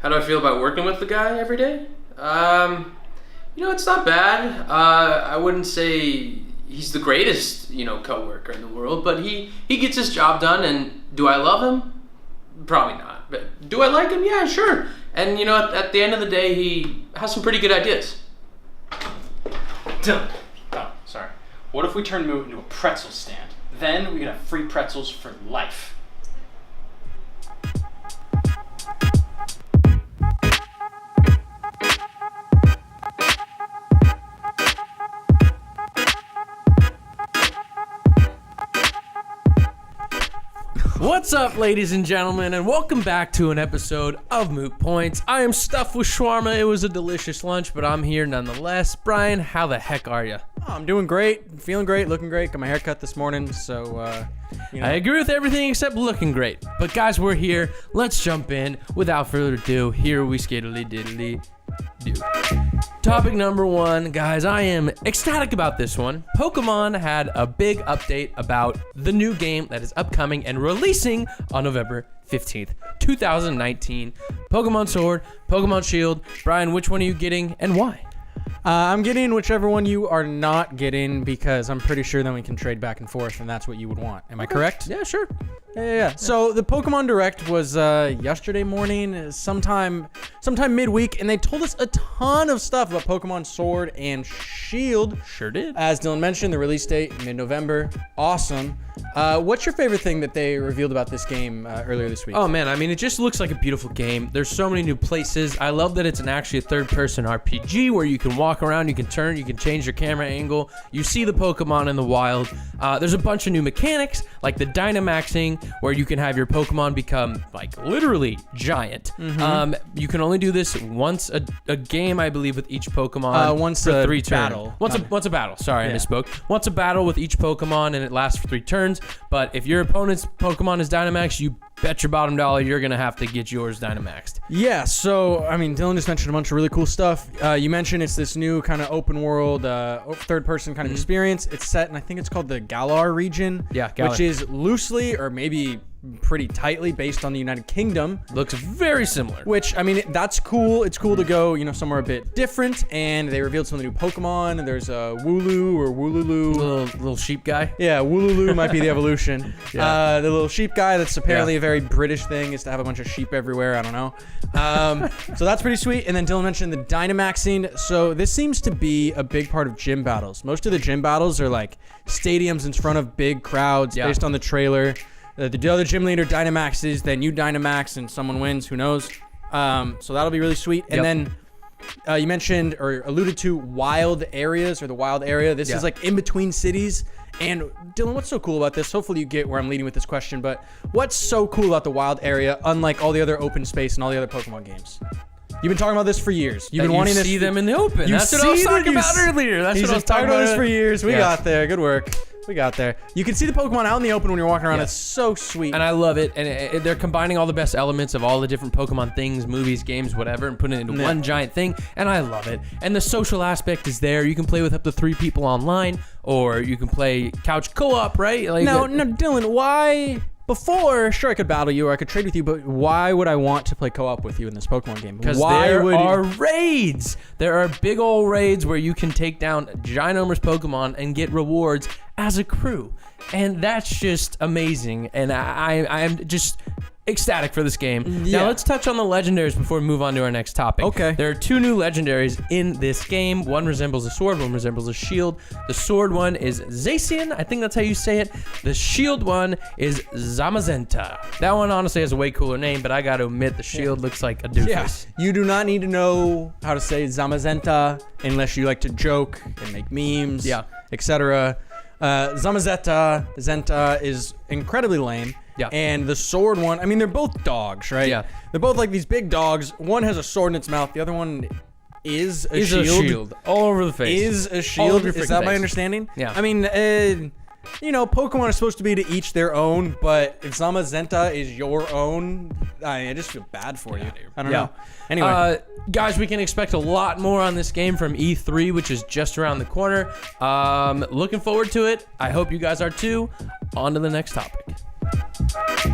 How do I feel about working with the guy every day? It's not bad. I wouldn't say he's the greatest, coworker in the world, but he gets his job done. And do I love him? Probably not. But do I like him? Yeah, sure. And at the end of the day, he has some pretty good ideas. Dylan. Oh, sorry. What if we turn Moot into a pretzel stand? Then we can have free pretzels for life. What's up, ladies and gentlemen, and welcome back to an episode of Moot Points. I am stuffed with shawarma. It was a delicious lunch, but I'm here nonetheless. Brian, how the heck are you? Oh, I'm doing great, feeling great, looking great. Got my hair cut this morning, so, I agree with everything except looking great. But guys, we're here. Let's jump in. Without further ado, here we skiddly diddly do. Topic number one, guys, I am ecstatic about this one. Pokemon had a big update about the new game that is upcoming and releasing on November 15th, 2019. Pokemon Sword, Pokemon Shield. Brian, which one are you getting and why? I'm getting whichever one you are not getting because I'm pretty sure then we can trade back and forth and that's what you would want. Am I correct? Yeah, sure. Yeah. So the Pokemon Direct was yesterday morning, sometime midweek, and they told us a ton of stuff about Pokemon Sword and Shield. Sure did. As Dylan mentioned, the release date, mid-November. Awesome. What's your favorite thing that they revealed about this game earlier this week? Oh man, I mean, it just looks like a beautiful game. There's so many new places. I love that it's actually a third-person RPG where you can walk around, you can turn, you can change your camera angle. You see the Pokemon in the wild. There's a bunch of new mechanics, like the Dynamaxing, where you can have your Pokemon become, like, literally giant. You can only do this once a game, I believe, with each Pokemon. Once for a 3 battle. turns. Once a battle. Sorry, Yeah. I misspoke. Once a battle with each Pokemon, and it lasts for 3 turns. But if your opponent's Pokemon is Dynamax, you bet your bottom dollar you're going to have to get yours Dynamaxed. Yeah, so, I mean, Dylan just mentioned a bunch of really cool stuff. You mentioned it's this new kind of open world, third-person kind of experience. It's set in, I think it's called the Galar region. Yeah, Galar. Which is loosely, or maybe pretty tightly, based on the United Kingdom. Looks very similar. Which, I mean, that's cool. It's cool to go, somewhere a bit different. And they revealed some of the new Pokemon. There's a Wooloo or Wooloo. Little sheep guy. Yeah, Wooloo might be the evolution. Yeah. The little sheep guy, that's apparently a very British thing, is to have a bunch of sheep everywhere. I don't know. So that's pretty sweet. And then Dylan mentioned the Dynamaxing. So this seems to be a big part of gym battles. Most of the gym battles are like stadiums in front of big crowds based on the trailer. The other gym leader Dynamaxes, then you Dynamax and someone wins, who knows. So that'll be really sweet. And then you mentioned or alluded to wild areas or the wild area. This is like in between cities. And Dylan, what's so cool about this? Hopefully you get where I'm leading with this question, but what's so cool about the wild area, unlike all the other open space and all the other Pokemon games? You've been talking about this for years. You've been wanting to see them in the open. That's what I was talking about earlier. That's what I was talking about this for years. We got there. Good work. We got there. You can see the Pokemon out in the open when you're walking around. It's so sweet. And I love it. And they're combining all the best elements of all the different Pokemon things, movies, games, whatever, and putting it into one giant thing. And I love it. And the social aspect is there. You can play with up to 3 people online, or you can play couch co-op, right? Like no, Dylan, why... Before, sure, I could battle you or I could trade with you, but why would I want to play co-op with you in this Pokemon game? Because there are raids. There are big old raids where you can take down ginormous Pokemon and get rewards as a crew. And that's just amazing. And I am just ecstatic for this game. Now let's touch on the legendaries before we move on to our next topic. Okay. There are 2 new legendaries in this game. One resembles a sword, one resembles a shield. The sword one is Zacian, I think that's how you say it. The shield one is Zamazenta. That one honestly has a way cooler name, but I gotta admit the shield looks like a doofus. You do not need to know how to say Zamazenta unless you like to joke and make memes, etc. Zamazenta is incredibly lame. Yeah. And the sword one, I mean, they're both dogs, right? Yeah. They're both like these big dogs. One has a sword in its mouth. The other one is a shield. A shield. All over the face. Is a shield. Is that my understanding? Yeah. I mean, Pokemon are supposed to be to each their own, but if Zamazenta is your own, I just feel bad for you. I don't know. Anyway. Guys, we can expect a lot more on this game from E3, which is just around the corner. Looking forward to it. I hope you guys are too. On to the next topic.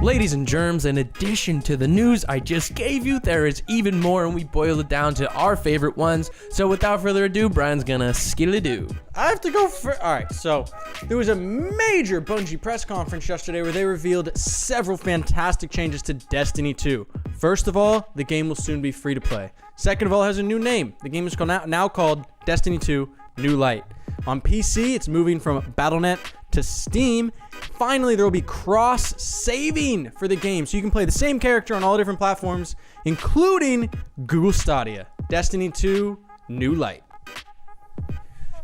Ladies and germs, in addition to the news I just gave you, there is even more, and we boiled it down to our favorite ones. So without further ado, Brian's gonna skiddly-doo. I have to go for. All right, so there was a major Bungie press conference yesterday where they revealed several fantastic changes to Destiny 2. First of all, the game will soon be free to play. Second of all, it has a new name. The game is now called Destiny 2 New Light. On PC, it's moving from Battle.net to Steam. Finally, there will be cross-saving for the game, so you can play the same character on all different platforms, including Google Stadia. Destiny 2 New Light.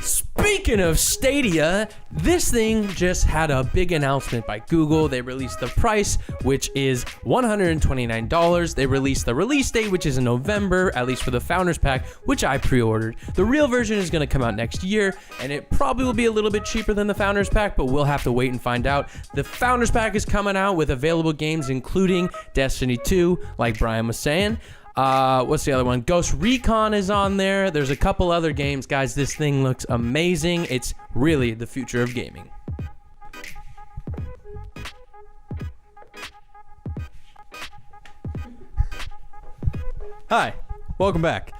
Speaking of Stadia, this thing just had a big announcement by Google. They released the price, which is $129. They released the release date, which is in November, at least for the Founders Pack, which I pre-ordered. The real version is going to come out next year, and it probably will be a little bit cheaper than the Founders Pack, but we'll have to wait and find out. The Founders Pack is coming out with available games, including Destiny 2, like Brian was saying. What's the other one? Ghost Recon is on there. There's a couple other games. Guys, this thing looks amazing. It's really the future of gaming. Hi, welcome back.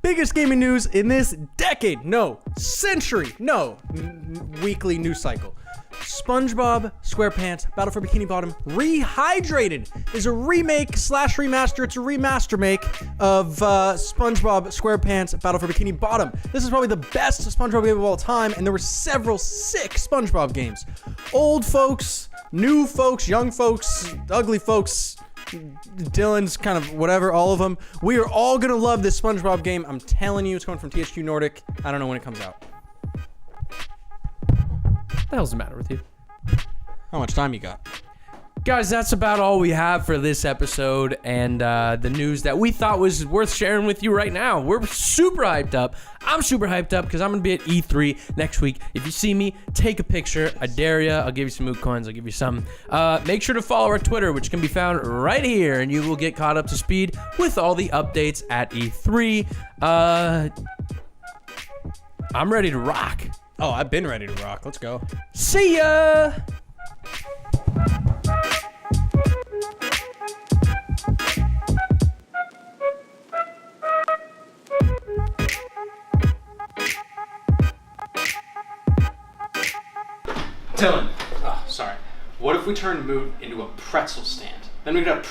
Biggest gaming news in this decade, no, century, no, weekly news cycle. SpongeBob SquarePants Battle for Bikini Bottom Rehydrated is a remake slash remaster. It's a remaster make of SpongeBob SquarePants Battle for Bikini Bottom. This is probably the best SpongeBob game of all time, and there were several sick SpongeBob games. Old folks, new folks, young folks, ugly folks, Dylan's kind of whatever, all of them. We are all gonna love this SpongeBob game. I'm telling you, it's coming from THQ Nordic. I don't know when it comes out. What the hell's the matter with you? How much time you got? Guys, that's about all we have for this episode and the news that we thought was worth sharing with you right now. We're super hyped up. I'm super hyped up because I'm going to be at E3 next week. If you see me, take a picture. I dare you. I'll give you some Moot coins. I'll give you some. Make sure to follow our Twitter, which can be found right here, and you will get caught up to speed with all the updates at E3. I'm ready to rock. Oh, I've been ready to rock. Let's go. See ya! Dylan, oh, sorry. What if we turn Moot into a pretzel stand? Then we could have